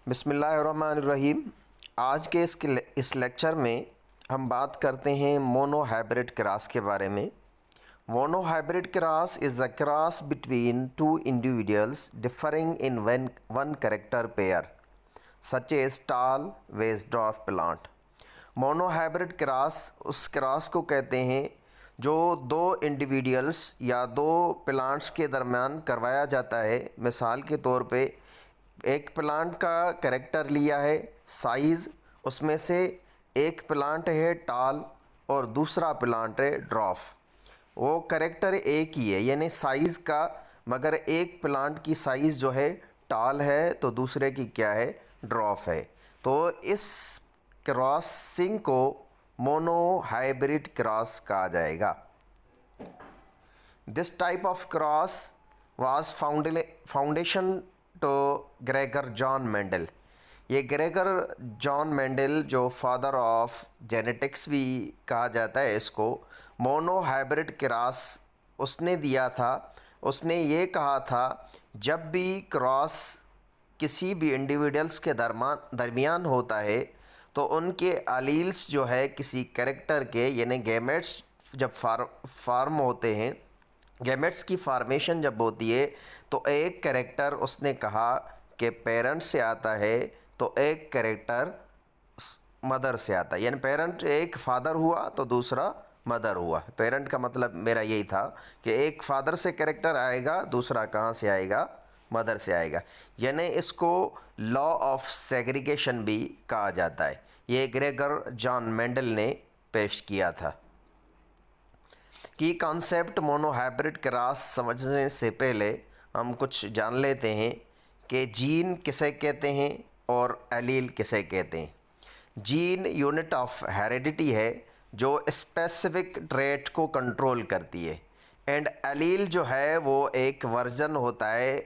बिस्मिल्लाहिर्रहमानिर्रहीम। आज के इस लेक्चर में हम बात करते हैं मोनो हाइब्रिड क्रॉस के बारे में। Mono hybrid cross is a cross between two individuals differing in one character pair such as tall versus dwarf plant. Mono hybrid cross उस क्रॉस को कहते हैं जो दो इंडिविजुअल्स या दो प्लांट्स के दरमियान करवाया जाता है। मिसाल के तौर पे एक प्लांट का कैरेक्टर लिया है, साइज़, उसमें से एक प्लांट है टाल और दूसरा प्लांट है ड्वार्फ। वो कैरेक्टर एक ही है यानी साइज़ का, मगर एक प्लांट की साइज़ जो है टाल है तो दूसरे की क्या है, ड्वार्फ है। तो इस क्रॉसिंग को मोनो हाइब्रिड क्रॉस कहा जाएगा। This type of cross was foundation to Gregor John Mendel. ये ग्रेगर जॉन मेंडल जो फादर ऑफ जेनेटिक्स भी कहा जाता है इसको, मोनो हाइब्रिड क्रॉस उसने दिया था। उसने ये कहा था जब भी क्रॉस किसी भी इंडिविजुअल्स के दरमियान होता है तो उनके अलील्स जो है किसी कैरेक्टर के यानी गैमेट्स जब फार्म होते हैं, गैमेट्स की फार्मेशन जब होती है तो एक कैरेक्टर उसने कहा कि पेरेंट से आता है तो एक कैरेक्टर मदर से आता है। यानी पेरेंट एक फादर हुआ तो दूसरा मदर हुआ। पेरेंट का मतलब मेरा यही था कि एक फादर से कैरेक्टर आएगा, दूसरा कहाँ से आएगा, मदर से आएगा। यानी इसको लॉ ऑफ सेग्रीगेशन भी कहा जाता है। ये ग्रेगर जॉन मेंडल ने पेश किया था। की कॉन्सेप्ट मोनो हाइब्रिड क्रॉस समझने से पहले हम कुछ जान लेते हैं कि जीन किसे कहते हैं और एलील किसे कहते हैं। जीन यूनिट ऑफ हेरिडिटी है जो स्पेसिफिक ट्रेट को कंट्रोल करती है, एंड एलील जो है वो एक वर्जन होता है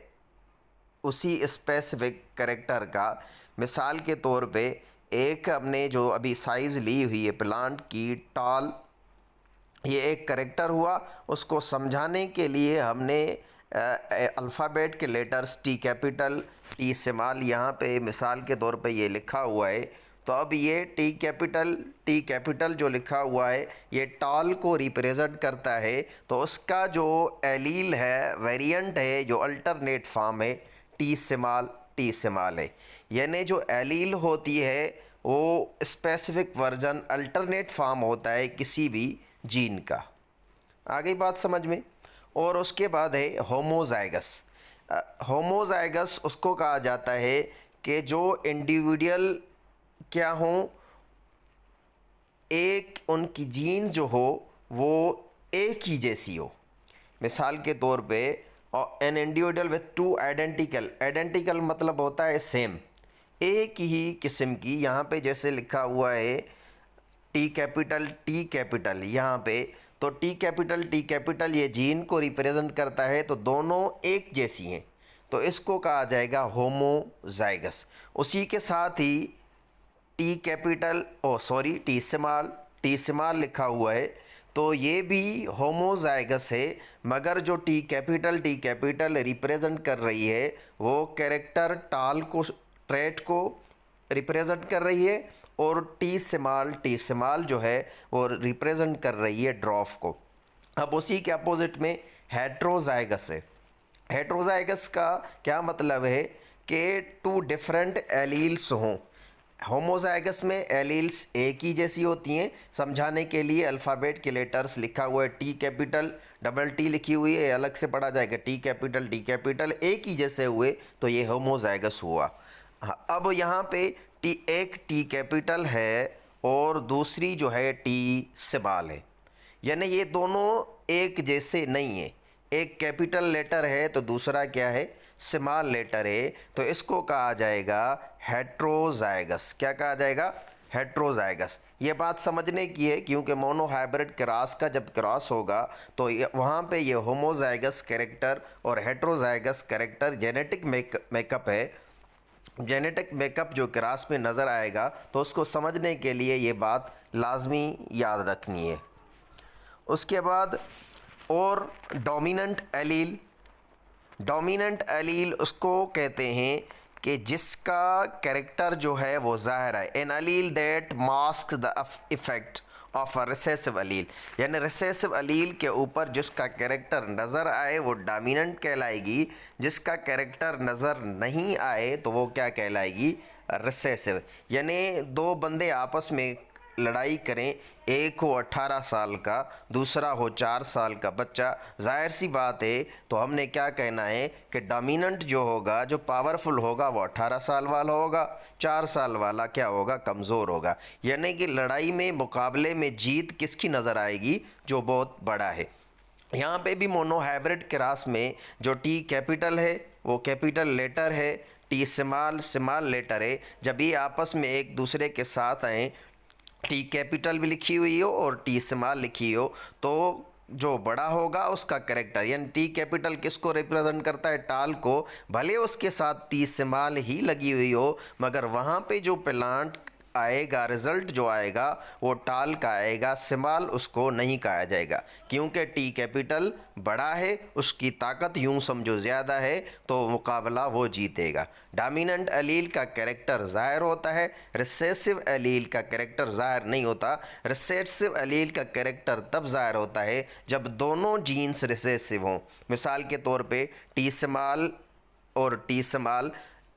उसी स्पेसिफिक कैरेक्टर का। मिसाल के तौर पे एक हमने जो अभी साइज़ ली हुई है प्लांट की टाल, ये एक कैरेक्टर हुआ। उसको समझाने के लिए हमने अल्फ़ाबेट के letters T capital T small, यहाँ पे मिसाल के तौर पे ये लिखा हुआ है। तो अब ये टी कैपिटल जो लिखा हुआ है ये टाल को रिप्रेजेंट करता है। तो उसका जो एलील है, वेरिएंट है, जो अल्टरनेट फॉर्म है टी स्मॉल है। यानी जो एलील होती है वो स्पेसिफिक वर्जन अल्टरनेट फॉर्म होता है किसी भी जीन का। आ गई बात समझ में। और उसके बाद है होमोजाइगस। होमोजाइगस उसको कहा जाता है कि जो इंडिविजुअल क्या हों, एक उनकी जीन जो हो वो एक ही जैसी हो। मिसाल के तौर पे an individual with two identical मतलब होता है सेम, एक ही किस्म की। यहाँ पे जैसे लिखा हुआ है टी कैपिटल यहाँ पे, तो टी कैपिटल ये जीन को रिप्रेजेंट करता है, तो दोनों एक जैसी हैं, तो इसको कहा जाएगा होमोजाइगस। उसी के साथ ही टी स्मॉल लिखा हुआ है तो ये भी होमोजाइगस है, मगर जो टी कैपिटल रिप्रेजेंट कर रही है वो कैरेक्टर टाल को, ट्रेट को रिप्रेजेंट कर रही है, और टी स्मॉल जो है वो रिप्रेजेंट कर रही है ड्वार्फ को। अब उसी के अपोजिट में हेट्रोजाइगस है। हेट्रोजाइगस का क्या मतलब है कि टू डिफरेंट एलील्स हों। होमोजाइगस में एलील्स एक ही जैसी होती हैं। समझाने के लिए अल्फ़ाबेट के लेटर्स लिखा हुआ है टी कैपिटल, डबल टी लिखी हुई है, अलग से पढ़ा जाएगा टी कैपिटल एक ही जैसे हुए तो ये होमोजाइगस हुआ। हाँ, अब यहाँ पे एक टी कैपिटल है और दूसरी जो है टी स्मॉल है, यानी ये दोनों एक जैसे नहीं है। एक कैपिटल लेटर है तो दूसरा क्या है, स्मॉल लेटर है, तो इसको कहा जाएगा हेट्रोजाइगस। क्या कहा जाएगा, हेट्रोजाइगस। ये बात समझने की है क्योंकि मोनो हाइब्रिड क्रॉस का जब क्रॉस होगा तो वहाँ पे ये होमोजाइगस कैरेक्टर और हेट्रोजाइगस कैरेक्टर जेनेटिक मेकअप है। जेनेटिक मेकअप जो क्रॉस में नज़र आएगा तो उसको समझने के लिए ये बात लाजमी याद रखनी है। उसके बाद और डोमिनेंट एलील उसको कहते हैं कि जिसका कैरेक्टर जो है वो ज़ाहिर है। An allele that mask the effect of a recessive allele, यानी रिसेसिव अलील के ऊपर जिसका कैरेक्टर नज़र आए वो डोमिनेंट कहलाएगी, जिसका कैरेक्टर नज़र नहीं आए तो वो क्या कहलाएगी, रिसेसिव। यानी दो बंदे आपस में लड़ाई करें, एक हो 18 साल का, दूसरा हो 4 साल का बच्चा, जाहिर सी बात है तो हमने क्या कहना है कि डोमिनेंट जो होगा, जो पावरफुल होगा वो 18 साल वाला होगा, 4 साल वाला क्या होगा, कमज़ोर होगा। यानी कि लड़ाई में, मुकाबले में जीत किसकी नज़र आएगी, जो बहुत बड़ा है। यहाँ पे भी मोनोहाइब्रिड क्रॉस में जो टी कैपिटल है वो कैपिटल लेटर है, टी स्मॉल स्मॉल लेटर है। जब ये आपस में एक दूसरे के साथ आएँ, टी कैपिटल भी लिखी हुई हो और टी स्मॉल लिखी हो, तो जो बड़ा होगा उसका कैरेक्टर, यानी टी कैपिटल किसको रिप्रेजेंट करता है, टाल को, भले उसके साथ टी स्मॉल ही लगी हुई हो, मगर वहाँ पे जो प्लांट आएगा, रिज़ल्ट जो आएगा वो टाल का आएगा, स्मॉल उसको नहीं कहा जाएगा, क्योंकि टी कैपिटल बड़ा है, उसकी ताकत यूं समझो ज़्यादा है, तो मुकाबला वो जीतेगा। डोमिनेंट अलील का कैरेक्टर ज़ाहिर होता है, रिसेसिव अलील का कैरेक्टर ज़ाहिर नहीं होता। रिसेसिव अलील का कैरेक्टर तब ज़ाहिर होता है जब दोनों जीन्स रिसेसिव हों। मिसाल के तौर पे टी स्मॉल और टी स्मॉल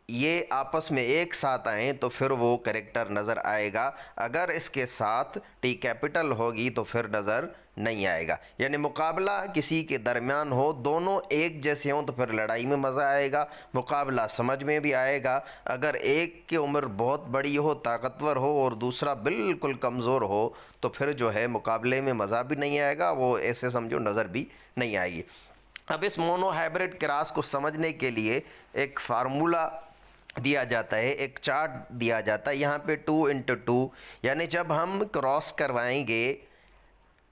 ये आपस में एक साथ आए तो फिर वो कैरेक्टर नज़र आएगा, अगर इसके साथ टी कैपिटल होगी तो फिर नज़र नहीं आएगा। यानी मुकाबला किसी के दरमियान हो, दोनों एक जैसे हों तो फिर लड़ाई में मज़ा आएगा, मुकाबला समझ में भी आएगा। अगर एक की उम्र बहुत बड़ी हो, ताकतवर हो, और दूसरा बिल्कुल कमज़ोर हो, तो फिर जो है मुकाबले में मज़ा भी नहीं आएगा, वो ऐसे समझो नज़र भी नहीं आएगी। अब इस मोनोहाइब्रिड क्रॉस को समझने के लिए एक फार्मूला दिया जाता है, एक चार्ट दिया जाता है। यहाँ पे 2x2, यानी जब हम क्रॉस करवाएंगे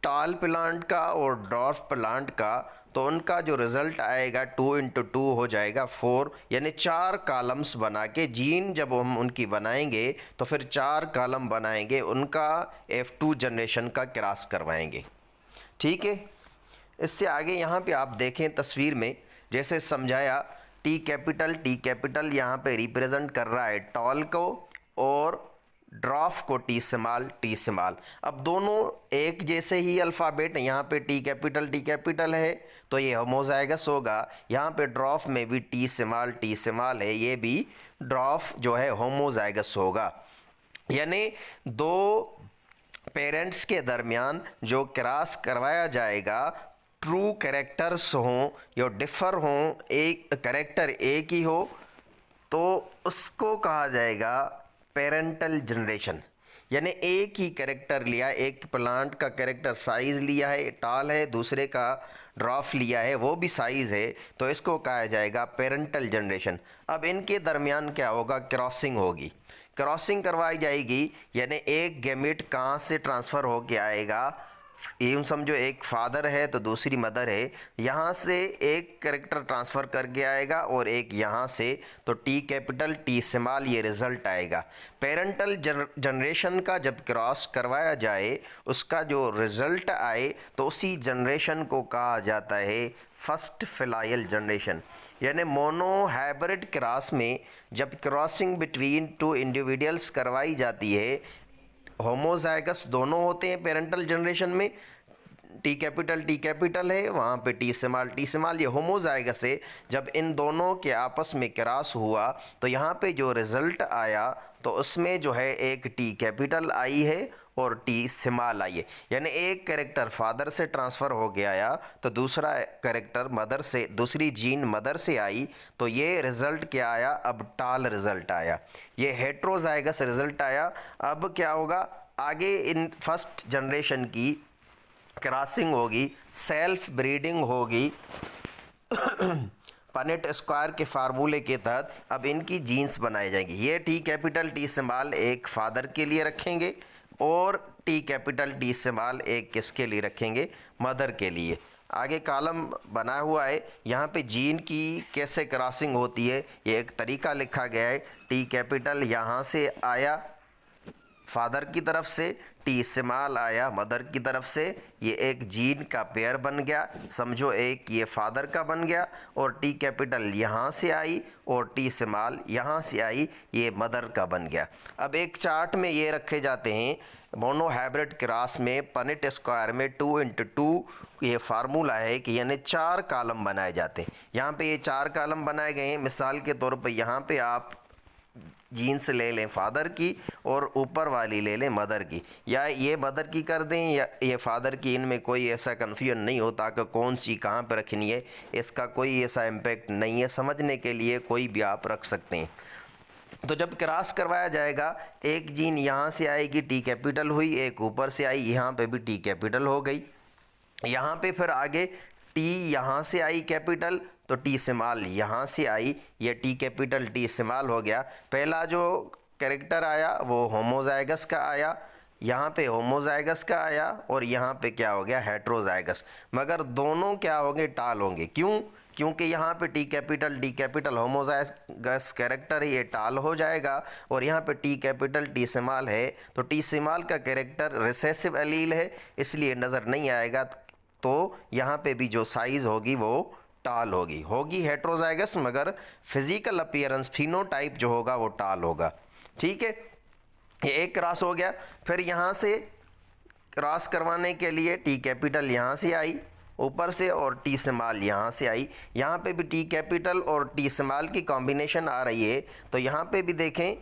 टाल प्लांट का और डॉर्फ प्लांट का, तो उनका जो रिज़ल्ट आएगा 2x2 हो जाएगा 4, यानी 4 कॉलम्स बना के जीन जब हम उनकी बनाएंगे तो फिर 4 कॉलम बनाएंगे, उनका F2 जनरेशन का क्रॉस करवाएंगे। ठीक है, इससे आगे यहाँ पे आप देखें तस्वीर में जैसे समझाया, टी कैपिटल यहाँ पे रिप्रेजेंट कर रहा है टॉल को, और ड्रॉफ को टी स्मॉल। अब दोनों एक जैसे ही अल्फ़ाबेट, यहाँ पे टी कैपिटल है तो ये होमोज़ाइगस होगा, यहाँ पे ड्रॉफ में भी टी स्मॉल है, ये भी ड्रॉफ जो है होमोज़ाइगस होगा। यानी दो पेरेंट्स के दरमियान जो क्रॉस करवाया जाएगा, ट्रू कैरेक्टर्स हों या डिफ़र हों, एक कैरेक्टर एक ही हो, तो उसको कहा जाएगा पेरेंटल जनरेशन। यानी एक ही कैरेक्टर लिया, एक प्लांट का कैरेक्टर साइज़ लिया है, टाल है, दूसरे का ड्रॉफ लिया है, वो भी साइज़ है, तो इसको कहा जाएगा पेरेंटल जनरेशन। अब इनके दरमियान क्या होगा, क्रॉसिंग होगी, क्रॉसिंग करवाई जाएगी, यानी एक गैमेट कहाँ से ट्रांसफ़र होके आएगा, यूँ समझो एक फादर है तो दूसरी मदर है, यहाँ से एक कैरेक्टर ट्रांसफ़र करके आएगा और एक यहाँ से, तो टी कैपिटल टी स्मॉल ये रिज़ल्ट आएगा। पेरेंटल जनरेशन का जब क्रॉस करवाया जाए, उसका जो रिज़ल्ट आए तो उसी जनरेशन को कहा जाता है फर्स्ट फिलाइल जनरेशन। यानी मोनोहाइब्रिड क्रॉस में जब क्रॉसिंग बिटवीन टू इंडिविजुअल्स करवाई जाती है, होमोज़ाइगस दोनों होते हैं पेरेंटल जनरेशन में, टी कैपिटल है, वहाँ पे टी स्मॉल, ये होमोज़ाइगस है। जब इन दोनों के आपस में क्रॉस हुआ तो यहाँ पे जो रिज़ल्ट आया तो उसमें जो है एक टी कैपिटल आई है और टी स्मॉल आई है, यानी एक कैरेक्टर फादर से ट्रांसफ़र हो गया आया तो दूसरा कैरेक्टर मदर से, दूसरी जीन मदर से आई, तो ये रिज़ल्ट क्या आया, अब टाल रिज़ल्ट आया, ये हेट्रोज़ाइगस रिज़ल्ट आया। अब क्या होगा, आगे इन फर्स्ट जनरेशन की क्रॉसिंग होगी, सेल्फ ब्रीडिंग होगी पनेट स्क्वायर के फार्मूले के तहत। अब इनकी जीन्स बनाए जाएंगी, ये टी कैपिटल टी स्मॉल एक फादर के लिए रखेंगे और टी कैपिटल टी स्मॉल एक किसके लिए रखेंगे, मदर के लिए। आगे कॉलम बना हुआ है, यहाँ पे जीन की कैसे क्रॉसिंग होती है ये एक तरीका लिखा गया है। टी कैपिटल यहाँ से आया, फादर की तरफ से, टी स्मॉल आया मदर की तरफ से। ये एक जीन का पेयर बन गया, समझो एक ये फादर का बन गया, और टी कैपिटल यहाँ से आई और टी स्मॉल यहाँ से आई, ये मदर का बन गया। अब एक चार्ट में ये रखे जाते हैं मोनो हाइब्रिड क्रॉस में पनेट स्क्वायर में 2x2 ये फार्मूला है कि यानी 4 कॉलम बनाए जाते हैं। यहाँ पे ये 4 कॉलम बनाए गए हैं। मिसाल के तौर पे यहाँ पे आप जीन्स ले लें फादर की और ऊपर वाली ले लें मदर की, या ये मदर की कर दें या ये फादर की, इनमें कोई ऐसा कन्फ्यूजन नहीं होता कि कौन सी कहाँ पर रखनी है। इसका कोई ऐसा इम्पैक्ट नहीं है, समझने के लिए कोई भी आप रख सकते हैं। तो जब क्रॉस करवाया जाएगा, एक जीन यहाँ से आएगी टी कैपिटल हुई, एक ऊपर से आई यहाँ पे भी टी कैपिटल हो गई। यहाँ पे फिर आगे टी यहाँ से आई कैपिटल, तो टी स्मॉल यहाँ से आई, ये टी कैपिटल टी स्मॉल हो गया। पहला जो कैरेक्टर आया वो होमोजाइगस का आया, यहाँ पे होमोजाइगस का आया, और यहाँ पे क्या हो गया हेट्रोजाइगस। मगर दोनों क्या होंगे टाल होंगे। क्यों? क्योंकि यहाँ पे टी कैपिटल होमोजाइगस कैरेक्टर है, ये टाल हो जाएगा, और यहाँ पे टी कैपिटल टी स्मॉल है, तो टी स्मॉल का कैरेक्टर रिसेसिव एलील है, इसलिए नज़र नहीं आएगा। तो यहाँ पे भी जो साइज़ होगी वो टाल होगी हेट्रोजाइगस, मगर फिजिकल अपीयरेंस फिनोटाइप जो होगा वो टाल होगा। ठीक है, ये एक क्रॉस हो गया। फिर यहाँ से क्रॉस करवाने के लिए टी कैपिटल यहाँ से आई ऊपर से, और टी स्मॉल यहाँ से आई। यहाँ पे भी टी कैपिटल और टी स्मॉल की कॉम्बिनेशन आ रही है, तो यहाँ पे भी देखें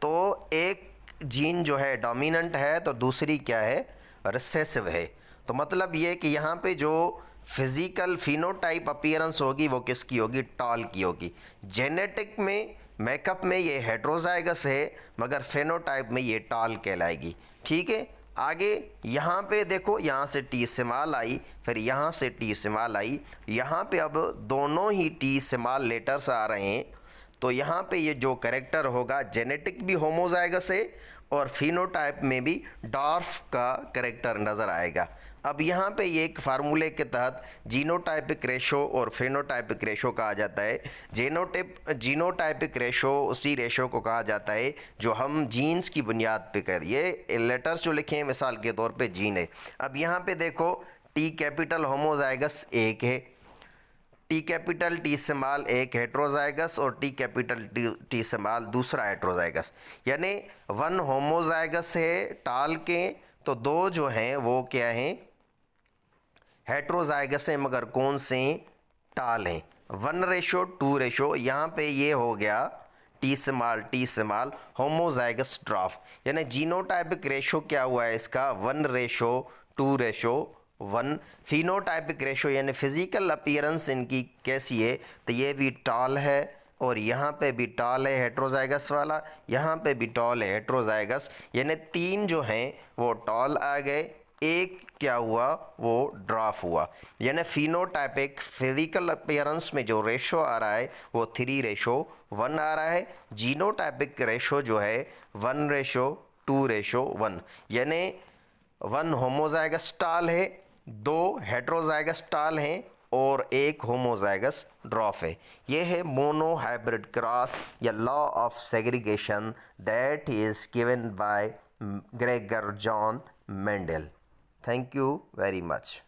तो एक जीन जो है डोमिनेंट है, तो दूसरी क्या है रिसेसिव है। तो मतलब ये कि यहाँ पे जो फिज़िकल फिनोटाइप अपीयरेंस होगी वो किसकी होगी टाल की होगी। जेनेटिक में मेकअप में ये हेट्रोजाइगस है, मगर फेनोटाइप में ये टाल कहलाएगी। ठीक है, आगे यहाँ पे देखो, यहाँ से टी स्मॉल आई, फिर यहाँ से टी स्मॉल आई, यहाँ पे अब दोनों ही टी स्मॉल लेटर्स आ रहे हैं, तो यहाँ पे ये जो कैरेक्टर होगा जेनेटिक भी होमोजाइगस है और फिनोटाइप में भी डॉर्फ का कैरेक्टर नज़र आएगा। अब यहाँ पे ये एक फार्मूले के तहत जीनोटाइपिक रेशो और फेनोटाइपिक रेशो कहा जाता है। जीनोटाइपिक रेशो उसी रेशो को कहा जाता है जो हम जीन्स की बुनियाद पे कर, ये लेटर्स जो लिखे हैं मिसाल के तौर पे जीन है। अब यहाँ पे देखो टी कैपिटल होमोजाइगस एक है, टी कैपिटल टी स्मॉल एक हेट्रोजाइगस, और टी कैपिटल टी स्मॉल दूसरा हेट्रोजाइगस, यानी वन होमोजाइगस है टाल के, तो दो जो हैं वो क्या हैं हेट्रोजाइगस है, मगर कौन से टाल हैं 1:2 रेशो। यहाँ पे ये हो गया टी स्मॉल होमोजाइगस ड्राफ, यानी जीनोटाइपिक रेशो क्या हुआ है इसका 1:2:1। फिनोटाइपिक रेशो यानी फिजिकल अपीयरेंस इनकी कैसी है, तो ये भी टाल है, और यहाँ पे भी टाल है हेट्रोजाइगस वाला, यहाँ पे भी टाल है हेट्रोजाइगस, यानी 3 जो हैं वो टाल आ गए, एक क्या हुआ वो ड्राफ हुआ। यानी फिनोटाइपिक फिजिकल अपीयरेंस में जो रेशो आ रहा है वो 3:1 आ रहा है। जीनोटाइपिक रेशो जो है 1:2:1, यानी 1 होमोजाइगस टाल है, 2 हेट्रोजाइगस टाल हैं, और एक होमोजाइगस ड्रॉफ है। ये है मोनो हाइब्रिड क्रॉस या law of segregation that is given by Gregor John Mendel. Thank you very much.